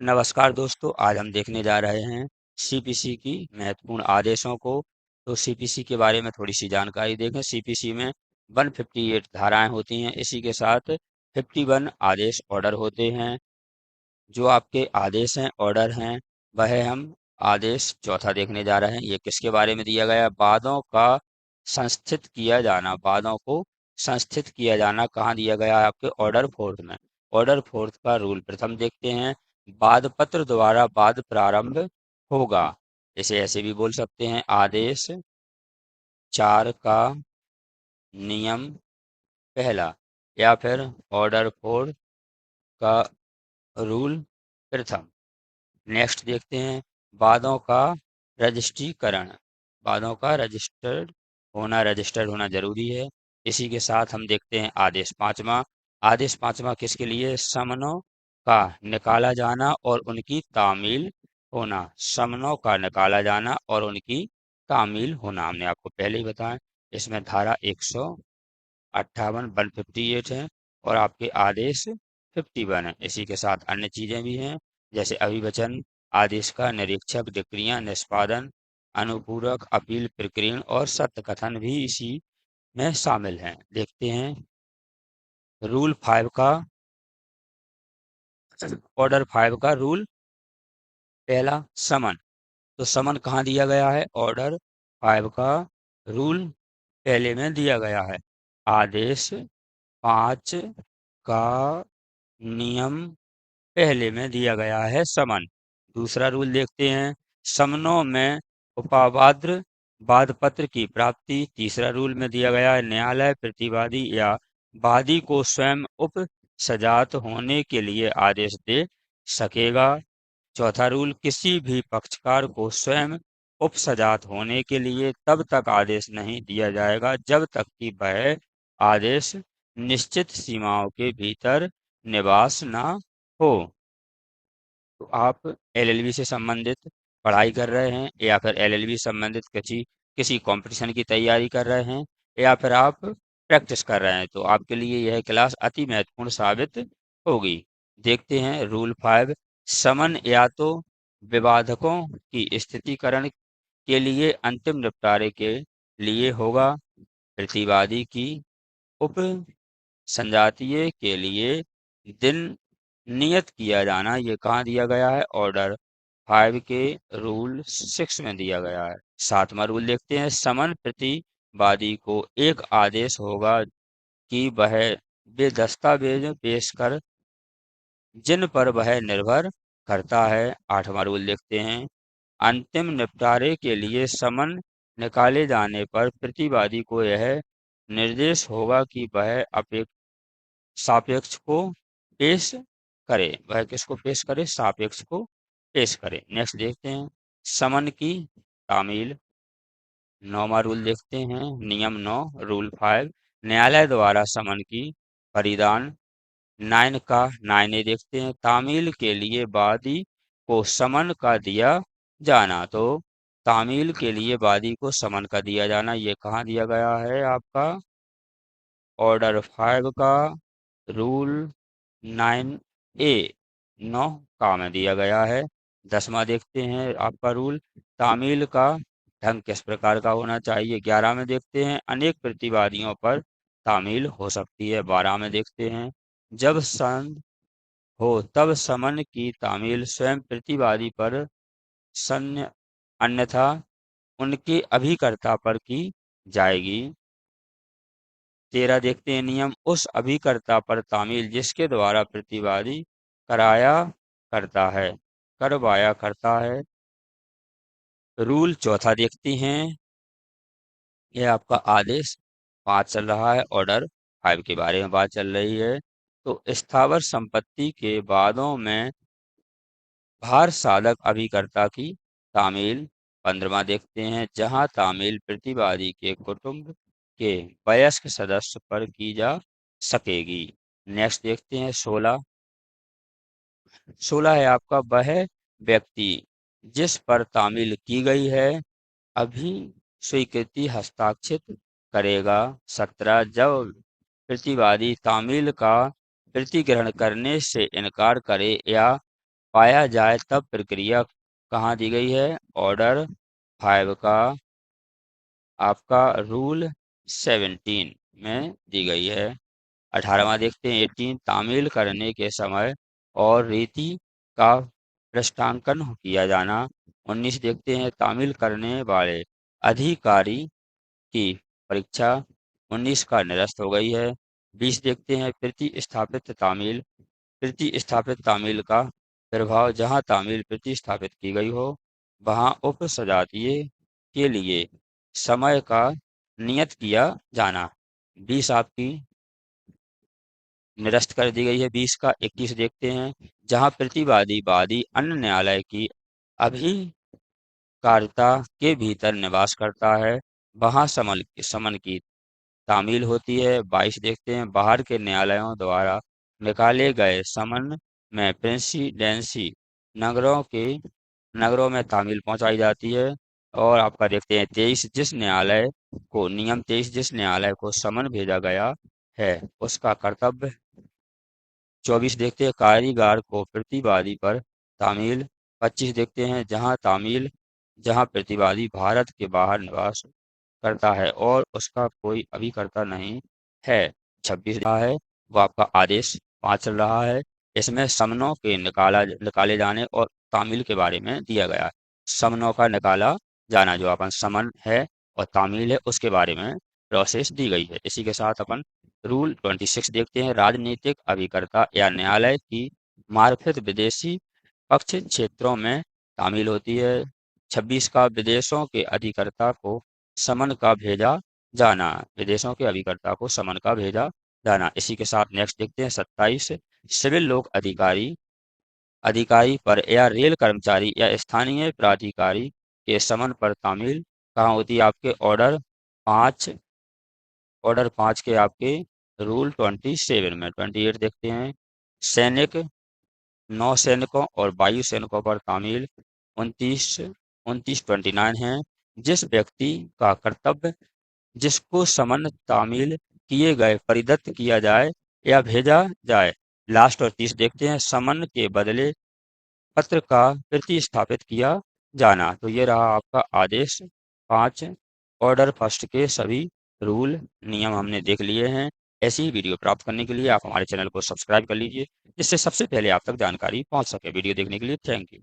नमस्कार दोस्तों, आज हम देखने जा रहे हैं सीपीसी की महत्वपूर्ण आदेशों को। तो सीपीसी के बारे में थोड़ी सी जानकारी देखें। सीपीसी में 158 धाराएं होती हैं। इसी के साथ 51 आदेश ऑर्डर होते हैं। जो आपके आदेश हैं, ऑर्डर हैं, वह हम आदेश चौथा देखने जा रहे हैं। ये किसके बारे में दिया गया है? वादों का संस्थित किया जाना। वादों को संस्थित किया जाना कहाँ दिया गया है? आपके ऑर्डर फोर्थ में। ऑर्डर फोर्थ का रूल प्रथम देखते हैं। वाद पत्र द्वारा वाद प्रारंभ होगा। इसे ऐसे भी बोल सकते हैं, आदेश 4 का नियम पहला, या फिर ऑर्डर फोर्थ का रूल प्रथम। नेक्स्ट देखते हैं, वादों का रजिस्ट्रीकरण। वादों का रजिस्टर्ड होना जरूरी है। इसी के साथ हम देखते हैं आदेश पांचवा। आदेश पांचवा किसके लिए? समनों का निकाला जाना और उनकी तामील होना। समनों का निकाला जाना और उनकी तामील होना हमने आपको पहले ही बताया। इसमें धारा 158 158 है और आपके आदेश 51 है। इसी के साथ अन्य चीजें भी हैं, जैसे अभिवचन, आदेश का निरीक्षक, डिक्रियां, निष्पादन, अनुपूरक, अपील, प्रकीर्ण और सत्य कथन भी इसी में शामिल हैं। देखते हैं रूल 5 का, ऑर्डर 5 का रूल पहला, समन। तो समन कहाँ दिया गया है? ऑर्डर 5 का रूल पहले में दिया गया है। आदेश 5 का नियम पहले में दिया गया है, समन। दूसरा रूल देखते हैं, समनों में उपवाद्य वाद पत्र की प्राप्ति। तीसरा रूल में दिया गया है, न्यायालय प्रतिवादी या वादी को स्वयं उप सजात होने के लिए आदेश दे सकेगा। चौथा रूल, किसी भी पक्षकार को स्वयं उप सजात होने के लिए तब तक आदेश नहीं दिया जाएगा जब तक कि वह आदेश निश्चित सीमाओं के भीतर निवास न हो। तो आप एलएलबी से संबंधित पढ़ाई कर रहे हैं, या फिर एलएलबी संबंधित किसी किसी कंपटीशन की तैयारी कर रहे हैं, या फिर आप प्रैक्टिस कर रहे हैं, तो आपके लिए यह क्लास अति महत्वपूर्ण साबित होगी। देखते हैं रूल 5। समन या तो विवादकों की स्थितिकरण के लिए अंतिम निपटारे के लिए होगा, प्रतिवादी की उप संजातीय के लिए दिन नियत किया जाना। ये कहाँ दिया गया है? ऑर्डर 5 के रूल 6 में दिया गया है। सातवां रूल देखते हैं, समन प्रतिवादी को एक आदेश होगा कि वह वे दस्तावेज पेश कर जिन पर वह निर्भर करता है। आठवां रूल देखते हैं, अंतिम निपटारे के लिए समन निकाले जाने पर प्रतिवादी को यह निर्देश होगा कि वह सापेक्ष को पेश करे। वह किसको पेश करे? सापेक्ष को पेश करे। नेक्स्ट देखते हैं, समन की तामील। नौवां रूल देखते हैं, नियम 9 रूल 5, न्यायालय द्वारा समन की परिदान। 9 का 9 देखते हैं, तामील के लिए वादी को समन का दिया जाना। तो तामील के लिए वादी को समन का दिया जाना, ये कहाँ दिया गया है? आपका ऑर्डर 5 का रूल 9A 9 का में दिया गया है। 10वां देखते हैं आपका रूल, तामील का ढंग किस प्रकार का होना चाहिए। 11 में देखते हैं, अनेक प्रतिवादियों पर तामील हो सकती है। 12 में देखते हैं, जब संद हो तब समन की तामील स्वयं प्रतिवादी पर सन्य अन्यथा उनके अभिकर्ता पर की जाएगी। 13 देखते हैं, नियम उस अभिकर्ता पर तामील जिसके द्वारा प्रतिवादी कराया करता है करवाया करता है। रूल चौथा देखते हैं, यह आपका आदेश 5 चल रहा है, ऑर्डर 5 के बारे में बात चल रही है। तो स्थावर संपत्ति के वादों में भार साधक अभिकर्ता की तामील। 15वां देखते हैं, जहां तामील प्रतिवादी के कुटुंब के वयस्क सदस्य पर की जा सकेगी। नेक्स्ट देखते हैं 16। 16 है आपका वह व्यक्ति जिस पर तामील की गई है अभी स्वीकृति हस्ताक्षरित करेगा। 17, जब प्रतिवादी तामील का प्रतिग्रहण करने से इनकार करे या पाया जाए तब प्रक्रिया कहाँ दी गई है? ऑर्डर 5 का आपका रूल 17 में दी गई है। 18वां देखते हैं 18, तामील करने के समय और रीति का पृष्ठांकन किया जाना। 19 देखते हैं तामील करने वाले अधिकारी की परीक्षा 19 का निरस्त हो गई है। 20 देखते हैं प्रतिस्थापित तामील। प्रतिस्थापित तामील का प्रभाव, जहां तामील प्रतिस्थापित की गई हो वहां उप सजातीय के लिए समय का नियत किया जाना। 20 आपकी निरस्त कर दी गई है। 20 का 21 देखते हैं, जहां प्रतिवादी वादी अन्य न्यायालय की अभिकारिता के भीतर निवास करता है वहां समन की तामील होती है। 22 देखते हैं, बाहर के न्यायालयों द्वारा निकाले गए समन में प्रेसिडेंसी नगरों में तामील पहुंचाई जाती है। और आपका देखते हैं 23, नियम 23 जिस न्यायालय को समन भेजा गया है उसका कर्तव्य। 24 देखते हैं, कारीगर को प्रतिवादी पर तामील। 25 देखते हैं, जहां प्रतिवादी भारत के बाहर निवास करता है और उसका कोई अभिकर्ता नहीं है। 26 रहा है वो आपका आदेश 5 चल रहा है। इसमें समनों के निकाले जाने और तामील के बारे में दिया गया है। समनों का निकाला जाना, जो अपन समन है और तामील है उसके बारे में प्रोसेस दी गई है। इसी के साथ अपन रूल 26 देखते हैं, राजनीतिक अभिकर्ता या न्यायालय की मार्फत विदेशी पक्ष क्षेत्रों में तामील होती है। 26 का विदेशों के अधिकर्ता को समन का भेजा जाना। विदेशों के अभिकर्ता को समन का भेजा जाना। इसी के साथ नेक्स्ट देखते हैं 27, सिविल लोक अधिकारी अधिकारी पर या रेल कर्मचारी या स्थानीय प्राधिकारी के समन पर तामील कहाँ होती है? आपके पाँच ऑर्डर 5 के आपके रूल 27 में। 28 देखते हैं, सैनिक नौसैनिकों और वायु सैनिकों पर तामील। 29 है, जिस व्यक्ति का कर्तव्य जिसको समन तामील किए गए परिदत्त किया जाए या भेजा जाए। लास्ट और 30 देखते हैं, समन के बदले पत्र का प्रतिस्थापित किया जाना। तो ये रहा आपका आदेश 5। ऑर्डर फर्स्ट के सभी रूल नियम हमने देख लिए हैं। ऐसी ही वीडियो प्राप्त करने के लिए आप हमारे चैनल को सब्सक्राइब कर लीजिए, जिससे सबसे पहले आप तक जानकारी पहुंच सके। वीडियो देखने के लिए थैंक यू।